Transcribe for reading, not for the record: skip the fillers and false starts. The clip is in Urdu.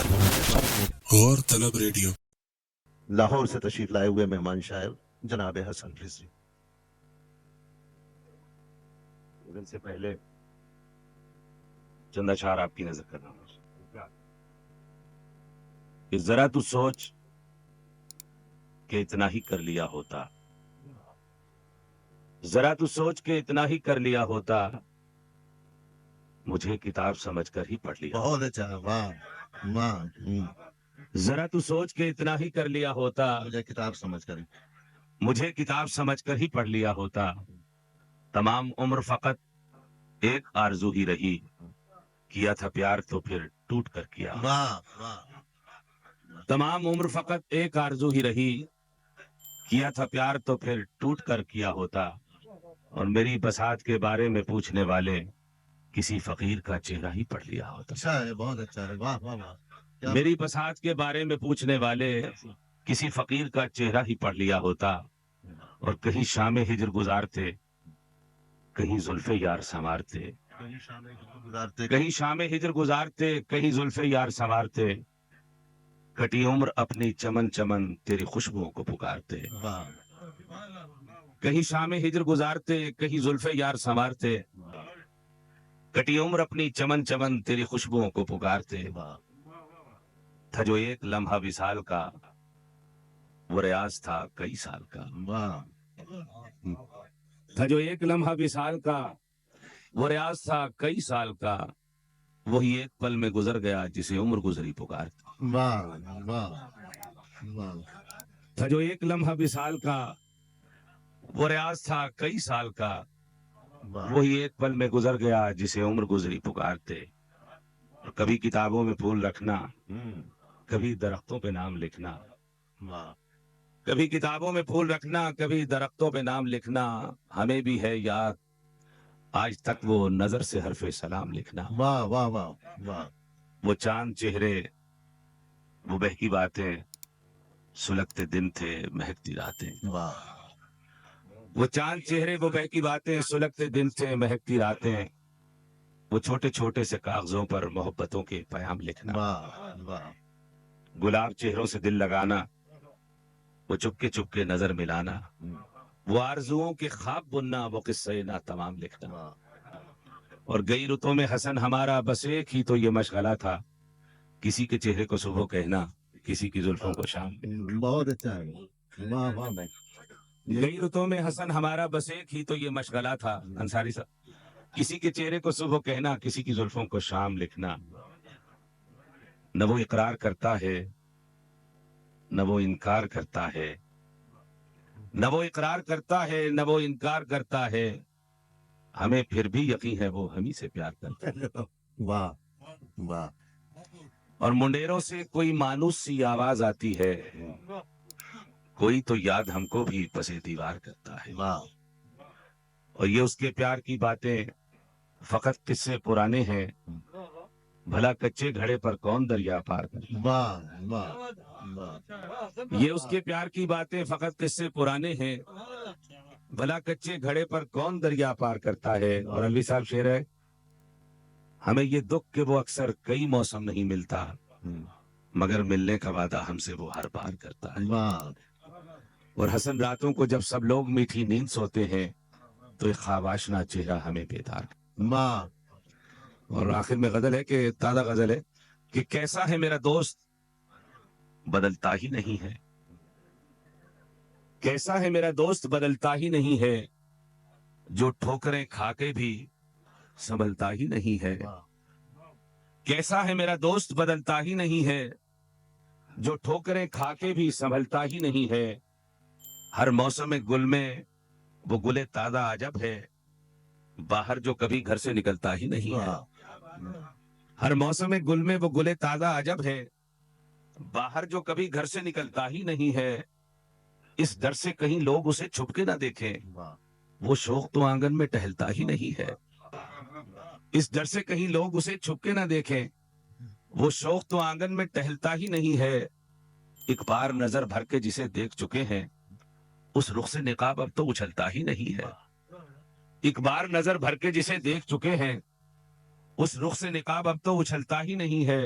غور طلب ریڈیو لاہور سے تشریف لائے ہوئے مہمان شاعر جناب حسن رضوی۔ دن سے پہلے چند اشعار آپ کی نظر کر رہا ہوں کہ ذرا تو سوچ کہ اتنا ہی کر لیا ہوتا، ذرا تو سوچ کہ اتنا ہی کر لیا ہوتا، مجھے کتاب سمجھ کر ہی پڑھ لیا۔ بہت اچھا، واہ واہ۔ ذرا تو سوچ کہ اتنا ہی کر لیا ہوتا، مجھے کتاب سمجھ کر مجھے کتاب سمجھ کر ہی پڑھ لیا ہوتا، تمام عمر فقط ایک آرزو ہی رہی، کیا تھا پیار تو پھر ٹوٹ کر کیا۔ واہ واہ۔ تمام عمر فقط ایک آرزو ہی رہی، کیا تھا پیار تو پھر ٹوٹ کر کیا ہوتا، اور میری بساط کے بارے میں پوچھنے والے کسی فقیر کا چہرہ ہی پڑھ لیا ہوتا۔ اچھا ہے، بہت اچھا ہے، واہ واہ واہ۔ میری بساط کے بارے میں پوچھنے والے کسی فقیر کا چہرہ ہی پڑھ لیا ہوتا، اور کہیں شام ہجر گزارتے، کہیں زلف یار سنوارتے، کہیں شام ہجر گزارتے، کہیں زلف یار سنوارتے، کٹی عمر اپنی چمن چمن تیری خوشبوؤں کو پکارتے، کہیں شام ہجر گزارتے، کہیں زلف یار سنوارتے، کٹی عمر اپنی چمن چمن تیری خوشبوؤں کو پکارتے، تھا جو ایک لمحہ وصال کا، وہ ریاض تھا کئی سال کا، تھا جو ایک لمحہ وصال کا، وہ ریاض تھا کئی سال کا، وہی ایک پل میں گزر گیا جسے عمر گزری پکارتے۔ تھا جو ایک لمحہ وصال کا، وہ ریاض تھا کئی سال کا، وہی ایک پل میں گزر گیا جسے عمر گزری پکارتے۔ اور کبھی کتابوں میں پھول رکھنا، کبھی درختوں پہ نام لکھنا، کبھی کتابوں میں پھول رکھنا، کبھی درختوں پہ نام لکھنا، ہمیں بھی ہے یاد آج تک وہ نظر سے حرف سلام لکھنا۔ واہ واہ واہ واہ۔ وہ چاند چہرے، وہ بہکی باتیں، سلگتے دن تھے مہکتی راتیں۔ وہ چاند چہرے، وہ بہکی باتیں، سلگتے دن تھے مہکتی راتیں، وہ چھوٹے چھوٹے سے کاغذوں پر محبتوں کے پیام لکھنا۔ گلاب چہروں سے دل لگانا، وہ چپ کے نظر ملانا، وہ آرزوؤں کے خواب بننا، وہ قصے ناتمام لکھنا۔ اور گئی رتوں میں حسن ہمارا بس ایک ہی تو یہ مشغلہ تھا، کسی کے چہرے کو صبح کہنا، کسی کی زلفوں کو شام۔ بہت اچھا ہے، واہ واہ بھائی۔ گئی رتوں میں حسن ہمارا بس ایک ہی تو یہ مشغلہ تھا، انصاری صاحب، کسی کے چہرے کو صبح کہنا، کسی کی زلفوں کو شام لکھنا۔ نہ وہ اقرار کرتا ہے، نہ وہ انکار کرتا ہے، نہ وہ اقرار کرتا ہے، نہ وہ انکار کرتا ہے، ہمیں پھر بھی یقین ہے وہ ہمیں سے پیار کرتا ہے۔ واہ واہ۔ اور منڈیروں سے کوئی مانوس سی آواز آتی ہے، کوئی تو یاد ہم کو بھی پسے دیوار کرتا ہے۔ واہ۔ اور یہ اس کے پیار کی باتیں فقط قصے پرانے ہیں، بھلا کچے گھڑے پر کون دریا پار کرتا ہے۔ واہ واہ۔ یہ اس کے پیار کی باتیں فقط قصے پرانے ہیں، بھلا کچے گھڑے پر کون دریا پار کرتا ہے۔ اور الوی صاحب شعر ہے، ہمیں یہ دکھ کہ وہ اکثر کئی موسم نہیں ملتا، مگر ملنے کا وعدہ ہم سے وہ ہر بار کرتا ہے۔ اور حسن راتوں کو جب سب لوگ میٹھی نیند سوتے ہیں، تو ایک خواب آشنا چہرہ ہمیں بیدار۔ اور آخر میں غزل ہے کہ تازہ غزل ہے کہ کیسا ہے میرا دوست بدلتا ہی نہیں ہے، کیسا ہے میرا دوست بدلتا ہی نہیں ہے، جو ٹھوکریں کھا کے بھی سنبھلتا ہی نہیں ہے۔ کیسا ہے میرا دوست بدلتا ہی نہیں ہے، جو ٹھوکریں کھا کے بھی سنبھلتا ہی نہیں ہے، ہر موسم گل میں وہ گلے تازہ عجب ہے، باہر جو کبھی گھر سے نکلتا ہی نہیں ہے۔ ہر موسم گل میں وہ گلے تازہ عجب ہے، باہر جو کبھی گھر سے نکلتا ہی نہیں ہے، اس ڈر سے کہیں لوگ اسے چھپ کے نہ دیکھیں، وہ شوق تو آنگن میں ٹہلتا ہی نہیں ہے۔ اس ڈر سے کہیں لوگ اسے چھپ کے نہ دیکھیں، وہ شوق تو آنگن میں ٹہلتا ہی نہیں ہے، ایک بار نظر بھر کے جسے دیکھ چکے ہیں، اس رخ سے نقاب اب تو اچھلتا ہی نہیں ہے۔ ایک بار نظر بھر کے جسے دیکھ چکے ہیں، اس رخ سے نقاب اب تو اچھلتا ہی نہیں ہے،